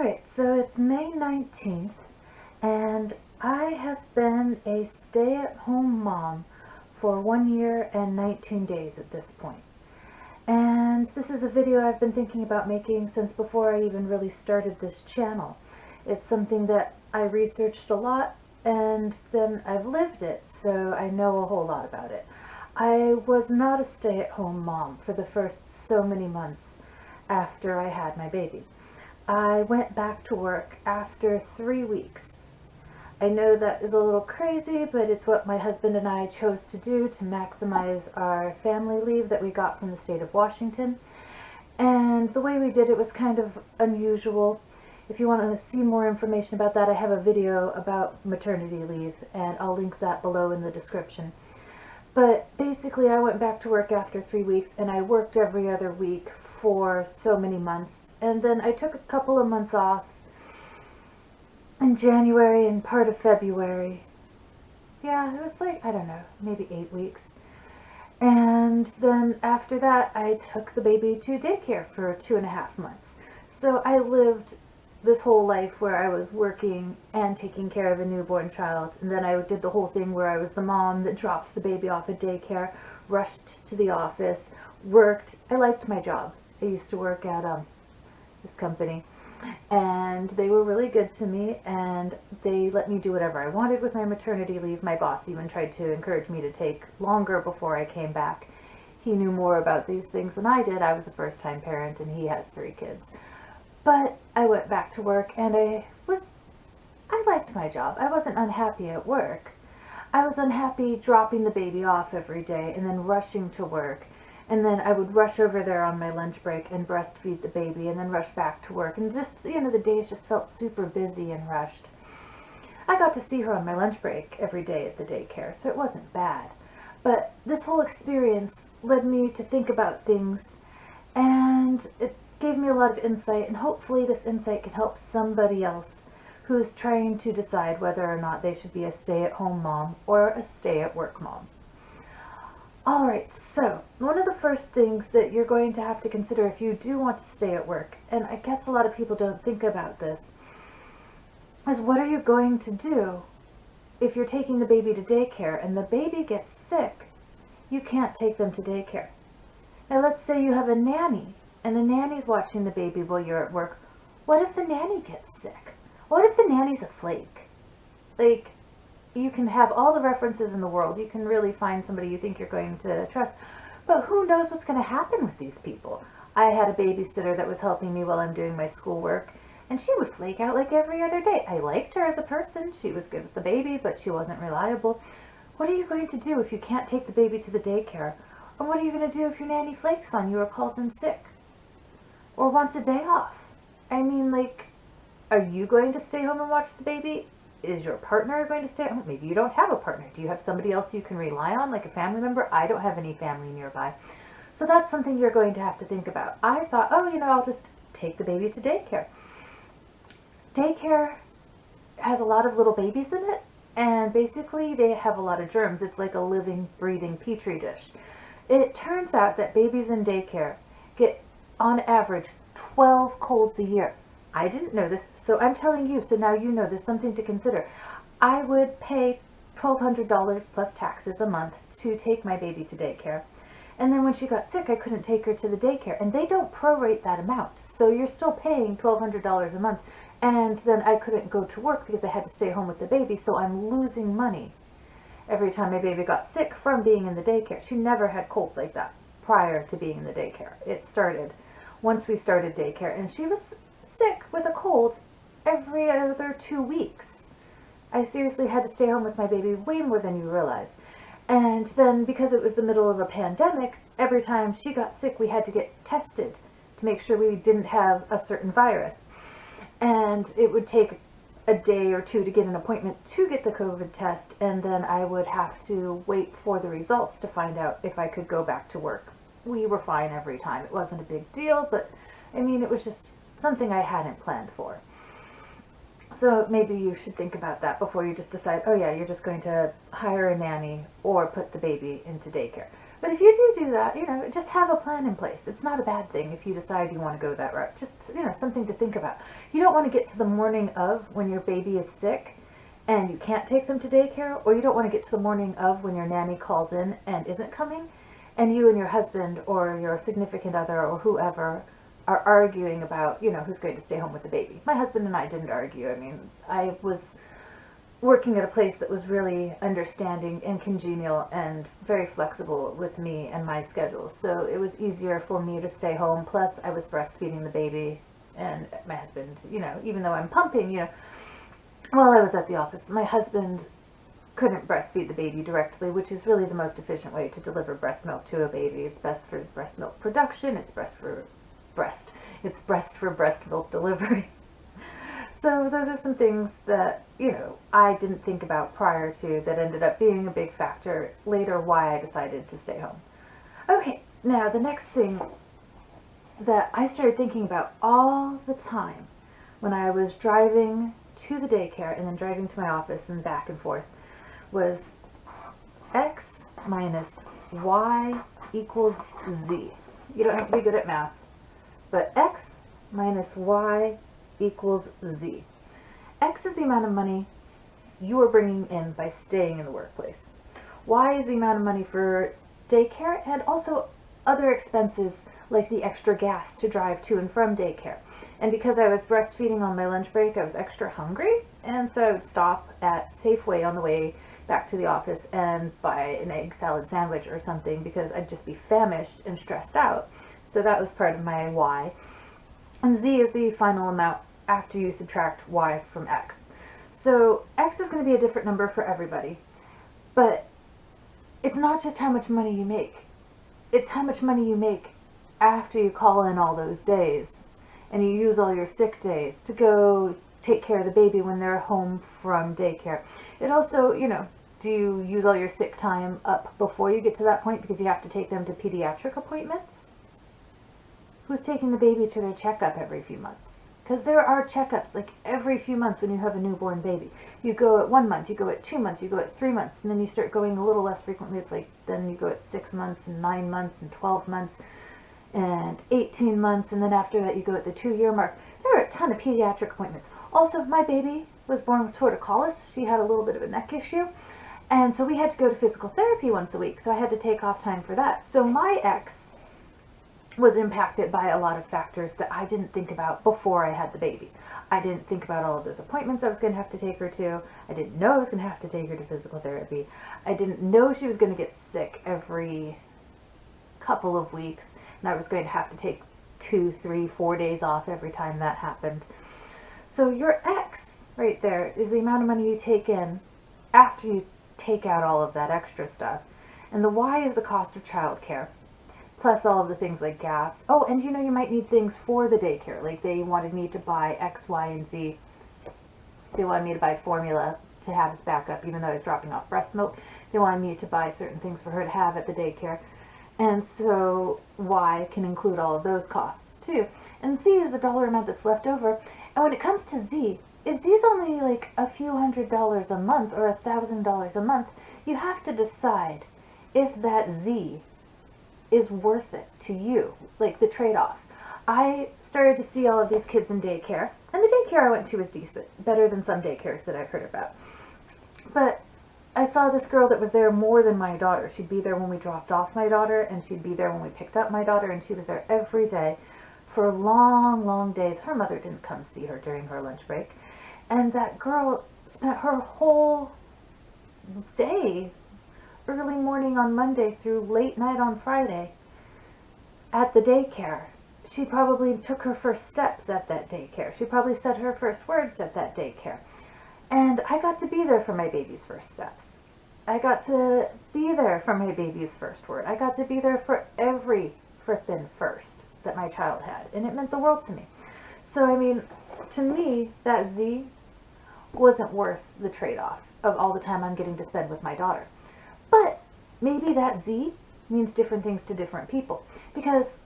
Alright, so it's May 19th, and I have been a stay-at-home mom for 1 year and 19 days at this point. And this is a video I've been thinking about making since before I even really started this channel. It's something that I researched a lot, and then I've lived it, so I know a whole lot about it. I was not a stay-at-home mom for the first so many months after I had my baby. I went back to work after 3 weeks. I know that is a little crazy, but it's what my husband and I chose to do to maximize our family leave that we got from the state of Washington. And the way we did it was kind of unusual. If you want to see more information about that, I have a video about maternity leave, and I'll link that below in the description. But basically, I went back to work after 3 weeks, and I worked every other week for so many months. And then I took a couple of months off in January and part of February. Yeah, it was like, I don't know, maybe 8 weeks. And then after that, I took the baby to daycare for 2.5 months. So I lived this whole life where I was working and taking care of a newborn child. And then I did the whole thing where I was the mom that dropped the baby off at daycare, rushed to the office, worked. I liked my job. I used to work at this company, and they were really good to me, and they let me do whatever I wanted with my maternity leave. My boss even tried to encourage me to take longer before I came back. He knew more about these things than I did. I was a first-time parent, and he has 3 kids. But I went back to work, and I liked my job. I wasn't unhappy at work. I was unhappy dropping the baby off every day and then rushing to work. And then I would rush over there on my lunch break and breastfeed the baby and then rush back to work. And just, the days just felt super busy and rushed. I got to see her on my lunch break every day at the daycare, so it wasn't bad. But this whole experience led me to think about things, and it gave me a lot of insight, and hopefully this insight can help somebody else who's trying to decide whether or not they should be a stay-at-home mom or a stay-at-work mom. Alright, so one of the first things that you're going to have to consider if you do want to stay at work, and I guess a lot of people don't think about this, is what are you going to do if you're taking the baby to daycare and the baby gets sick? You can't take them to daycare. Now let's say you have a nanny, and the nanny's watching the baby while you're at work. What if the nanny gets sick? What if the nanny's a flake? You can have all the references in the world. You can really find somebody you think you're going to trust. But who knows what's going to happen with these people? I had a babysitter that was helping me while I'm doing my schoolwork, and she would flake out like every other day. I liked her as a person. She was good with the baby, but she wasn't reliable. What are you going to do if you can't take the baby to the daycare? Or what are you going to do if your nanny flakes on you or calls in sick? Or wants a day off? I mean, are you going to stay home and watch the baby? Is your partner going to stay at home? Maybe you don't have a partner. Do you have somebody else you can rely on, like a family member? I don't have any family nearby. So that's something you're going to have to think about. I thought, I'll just take the baby to daycare. Daycare has a lot of little babies in it, and basically they have a lot of germs. It's like a living, breathing petri dish. It turns out that babies in daycare get, on average, 12 colds a year. I didn't know this, so I'm telling you, so now you know there's something to consider. I would pay $1,200 plus taxes a month to take my baby to daycare. And then when she got sick, I couldn't take her to the daycare. And they don't prorate that amount, so you're still paying $1,200 a month. And then I couldn't go to work because I had to stay home with the baby, so I'm losing money every time my baby got sick from being in the daycare. She never had colds like that prior to being in the daycare. It started once we started daycare, and she was sick with a cold every other 2 weeks. I seriously had to stay home with my baby way more than you realize. And then because it was the middle of a pandemic, every time she got sick we had to get tested to make sure we didn't have a certain virus. And it would take a day or 2 to get an appointment to get the COVID test, and then I would have to wait for the results to find out if I could go back to work. We were fine every time. It wasn't a big deal, but it was just something I hadn't planned for. So maybe you should think about that before you just decide, you're just going to hire a nanny or put the baby into daycare. But if you do that, just have a plan in place. It's not a bad thing if you decide you want to go that route. Just, something to think about. You don't want to get to the morning of when your baby is sick and you can't take them to daycare, or you don't want to get to the morning of when your nanny calls in and isn't coming, and you and your husband or your significant other or whoever are arguing about, who's going to stay home with the baby. My husband and I didn't argue. I mean, I was working at a place that was really understanding and congenial and very flexible with me and my schedule. So it was easier for me to stay home. Plus, I was breastfeeding the baby, and my husband, even though I'm pumping, while I was at the office, my husband couldn't breastfeed the baby directly, which is really the most efficient way to deliver breast milk to a baby. It's best for breast milk production. It's best for breast milk delivery. So those are some things that, I didn't think about prior to that ended up being a big factor later why I decided to stay home. Okay, now the next thing that I started thinking about all the time when I was driving to the daycare and then driving to my office and back and forth was x minus y equals z. You don't have to be good at math, but x minus y equals z. X is the amount of money you are bringing in by staying in the workplace. Y is the amount of money for daycare and also other expenses like the extra gas to drive to and from daycare. And because I was breastfeeding on my lunch break, I was extra hungry, and so I would stop at Safeway on the way back to the office and buy an egg salad sandwich or something because I'd just be famished and stressed out. So that was part of my Y. And Z is the final amount after you subtract Y from X. So X is going to be a different number for everybody. But it's not just how much money you make. It's how much money you make after you call in all those days and you use all your sick days to go take care of the baby when they're home from daycare. It also, do you use all your sick time up before you get to that point because you have to take them to pediatric appointments? Who's taking the baby to their checkup every few months? Because there are checkups like every few months when you have a newborn baby. You go at 1 month, you go at 2 months, you go at 3 months, and then you start going a little less frequently. It's like then you go at 6 months and 9 months and 12 months and 18 months, and then after that you go at the 2-year mark. There are a ton of pediatric appointments. Also, my baby was born with torticollis. She had a little bit of a neck issue, and so we had to go to physical therapy once a week, so I had to take off time for that. So my ex was impacted by a lot of factors that I didn't think about before I had the baby. I didn't think about all of those appointments I was going to have to take her to. I didn't know I was going to have to take her to physical therapy. I didn't know she was going to get sick every couple of weeks, and I was going to have to take 2, 3, 4 days off every time that happened. So your X right there is the amount of money you take in after you take out all of that extra stuff. And the Y is the cost of childcare, plus all of the things like gas. Oh, and you might need things for the daycare. Like they wanted me to buy X, Y, and Z. They wanted me to buy formula to have as backup, even though I was dropping off breast milk. They wanted me to buy certain things for her to have at the daycare. And so Y can include all of those costs too. And Z is the dollar amount that's left over. And when it comes to Z, if Z is only like a few $100s a month or $1,000 a month, you have to decide if that Z is worth it to you, like the trade-off. I started to see all of these kids in daycare, and the daycare I went to was decent, better than some daycares that I've heard about. But I saw this girl that was there more than my daughter. She'd be there when we dropped off my daughter, and she'd be there when we picked up my daughter, and she was there every day for long, long days. Her mother didn't come see her during her lunch break. And that girl spent her whole day, early morning on Monday through late night on Friday, at the daycare. She probably took her first steps at that daycare. She probably said her first words at that daycare. And I got to be there for my baby's first steps. I got to be there for my baby's first word. I got to be there for every frippin' first that my child had. And it meant the world to me. So, I mean, to me, that Z wasn't worth the trade-off of all the time I'm getting to spend with my daughter. But maybe that Z means different things to different people. Because,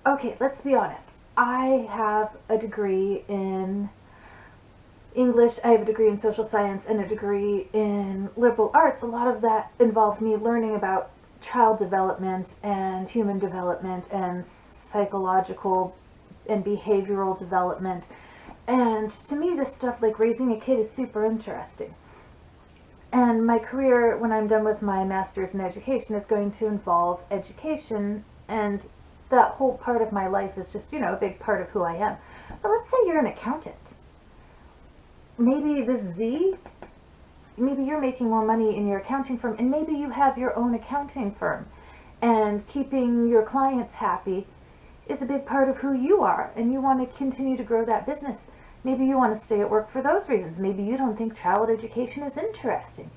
okay, let's be honest. I have a degree in English, I have a degree in social science, and a degree in liberal arts. A lot of that involved me learning about child development and human development and psychological and behavioral development. And to me, this stuff like raising a kid is super interesting. And my career, when I'm done with my master's in education, is going to involve education, and that whole part of my life is just, a big part of who I am. But let's say you're an accountant. Maybe this Z, maybe you're making more money in your accounting firm, and maybe you have your own accounting firm, and keeping your clients happy is a big part of who you are, and you want to continue to grow that business. Maybe you want to stay at work for those reasons. Maybe you don't think child education is interesting.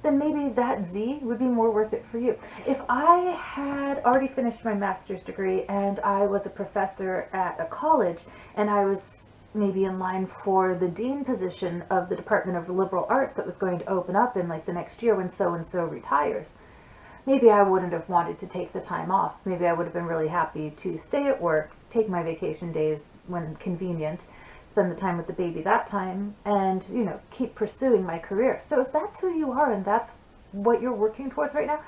Then maybe that Z would be more worth it for you. If I had already finished my master's degree and I was a professor at a college, and I was maybe in line for the dean position of the Department of Liberal Arts that was going to open up in like the next year when so-and-so retires, maybe I wouldn't have wanted to take the time off. Maybe I would have been really happy to stay at work, take my vacation days when convenient, spend the time with the baby that time, and, keep pursuing my career. So if that's who you are and that's what you're working towards right now,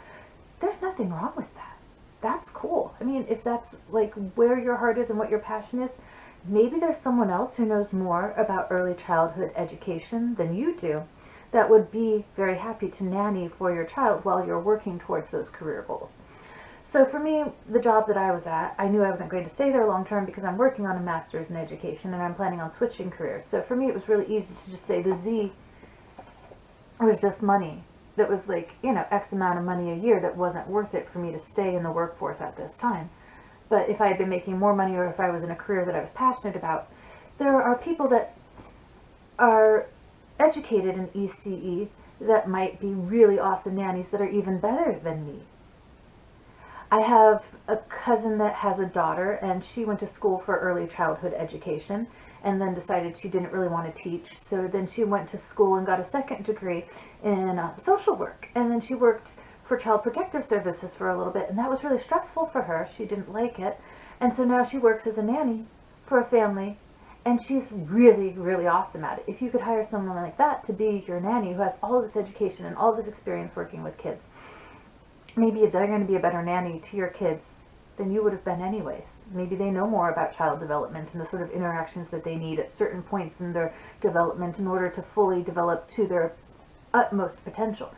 there's nothing wrong with that. That's cool. I mean, if that's like where your heart is and what your passion is, maybe there's someone else who knows more about early childhood education than you do that would be very happy to nanny for your child while you're working towards those career goals. So for me, the job that I was at, I knew I wasn't going to stay there long term because I'm working on a master's in education and I'm planning on switching careers. So for me, it was really easy to just say the Z was just money. That was like, X amount of money a year that wasn't worth it for me to stay in the workforce at this time. But if I had been making more money, or if I was in a career that I was passionate about, there are people that are educated in ECE that might be really awesome nannies that are even better than me. I have a cousin that has a daughter, and she went to school for early childhood education and then decided she didn't really want to teach. So then she went to school and got a second degree in social work. And then she worked for Child Protective Services for a little bit, and that was really stressful for her. She didn't like it. And so now she works as a nanny for a family, and she's really, really awesome at it. If you could hire someone like that to be your nanny who has all of this education and all of this experience working with kids, maybe they're going to be a better nanny to your kids than you would have been anyways. Maybe they know more about child development and the sort of interactions that they need at certain points in their development in order to fully develop to their utmost potential.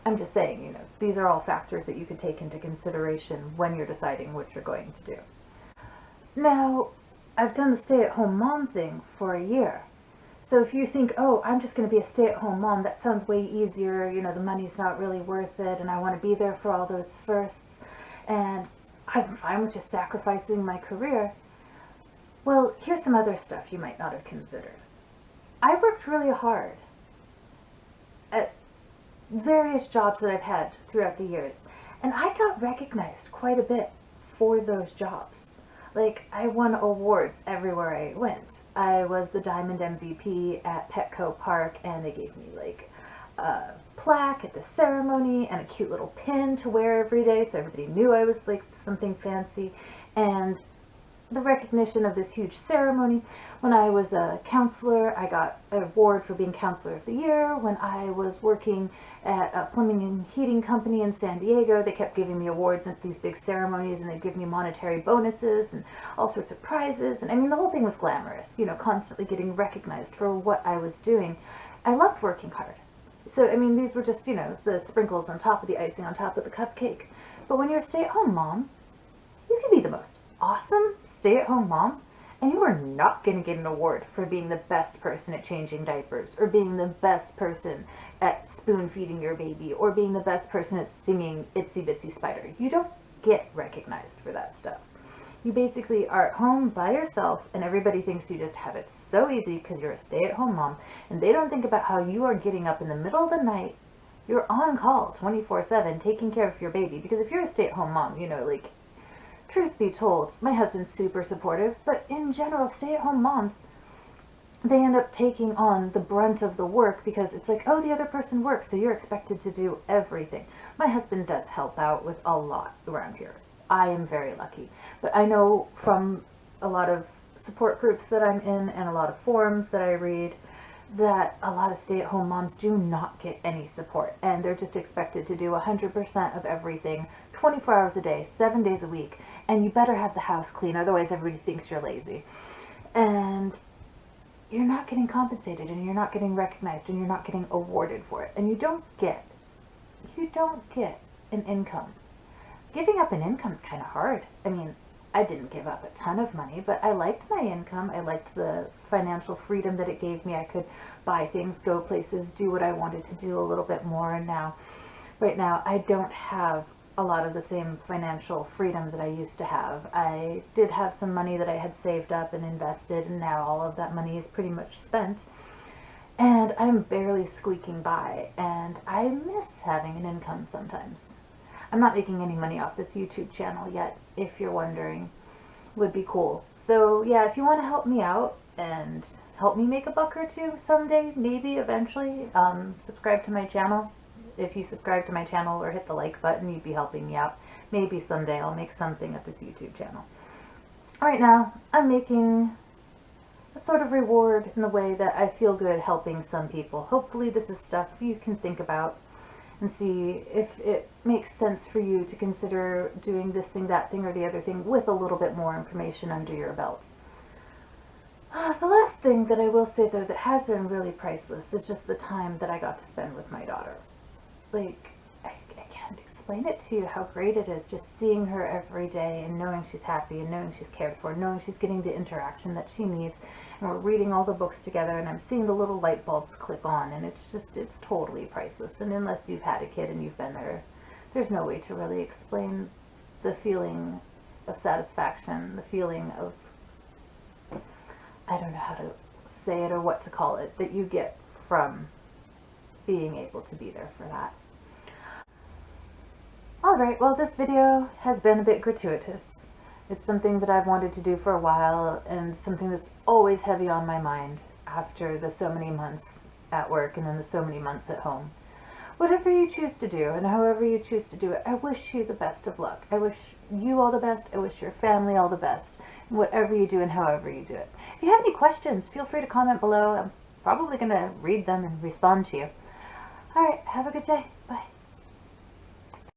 I'm just saying, these are all factors that you could take into consideration when you're deciding what you're going to do. Now, I've done the stay-at-home mom thing for a year. So if you think, oh, I'm just going to be a stay-at-home mom, that sounds way easier, the money's not really worth it, and I want to be there for all those firsts, and I'm fine with just sacrificing my career. Well, here's some other stuff you might not have considered. I worked really hard at various jobs that I've had throughout the years, and I got recognized quite a bit for those jobs. Like, I won awards everywhere I went. I was the Diamond MVP at Petco Park, and they gave me like a plaque at the ceremony and a cute little pin to wear every day so everybody knew I was like something fancy. And the recognition of this huge ceremony. When I was a counselor, I got an award for being Counselor of the Year. When I was working at a plumbing and heating company in San Diego, they kept giving me awards at these big ceremonies, and they'd give me monetary bonuses and all sorts of prizes. And I mean, the whole thing was glamorous, constantly getting recognized for what I was doing. I loved working hard. So, I mean, these were just, the sprinkles on top of the icing on top of the cupcake. But when you're a stay-at-home mom, you can be the most awesome stay-at-home mom, and you are not going to get an award for being the best person at changing diapers, or being the best person at spoon feeding your baby, or being the best person at singing Itsy Bitsy Spider. You don't get recognized for that stuff. You basically are at home by yourself, and everybody thinks you just have it so easy because you're a stay-at-home mom, and they don't think about how you are getting up in the middle of the night. You're on call 24/7 taking care of your baby, because if you're a stay-at-home mom, truth be told, my husband's super supportive, but in general, stay-at-home moms, they end up taking on the brunt of the work because it's like, oh, the other person works, so you're expected to do everything. My husband does help out with a lot around here. I am very lucky. But I know from a lot of support groups that I'm in and a lot of forums that I read that a lot of stay-at-home moms do not get any support, and they're just expected to do 100% of everything 24 hours a day, 7 days a week, and you better have the house clean, otherwise everybody thinks you're lazy. And you're not getting compensated, and you're not getting recognized, and you're not getting awarded for it, and you don't get an income. Giving up an income is kind of hard. I mean, I didn't give up a ton of money, but I liked my income. I liked the financial freedom that it gave me. I could buy things, go places, do what I wanted to do a little bit more. And now, right now, I don't have a lot of the same financial freedom that I used to have. I did have some money that I had saved up and invested, and now all of that money is pretty much spent. And I'm barely squeaking by, and I miss having an income sometimes. I'm not making any money off this YouTube channel yet, if you're wondering. Would be cool. So yeah, if you want to help me out and help me make a buck or two someday, maybe eventually, subscribe to my channel. If you subscribe to my channel or hit the like button, you'd be helping me out. Maybe someday I'll make something at this YouTube channel. Right now, I'm making a sort of reward in the way that I feel good helping some people. Hopefully this is stuff you can think about and see if it makes sense for you to consider doing this thing, that thing, or the other thing with a little bit more information under your belt. The last thing that I will say, though, that has been really priceless is just the time that I got to spend with my daughter. Like, I can't explain it to you how great it is just seeing her every day and knowing she's happy and knowing she's cared for, knowing she's getting the interaction that she needs, and we're reading all the books together, and I'm seeing the little light bulbs click on, and it's totally priceless. And unless you've had a kid and you've been there, there's no way to really explain the feeling of satisfaction, the feeling of, I don't know how to say it or what to call it, that you get from being able to be there for that. Alright, well, this video has been a bit gratuitous. It's something that I've wanted to do for a while, and something that's always heavy on my mind after the so many months at work and then the so many months at home. Whatever you choose to do and however you choose to do it, I wish you the best of luck. I wish you all the best. I wish your family all the best. Whatever you do and however you do it. If you have any questions, feel free to comment below. I'm probably going to read them and respond to you. Alright, have a good day.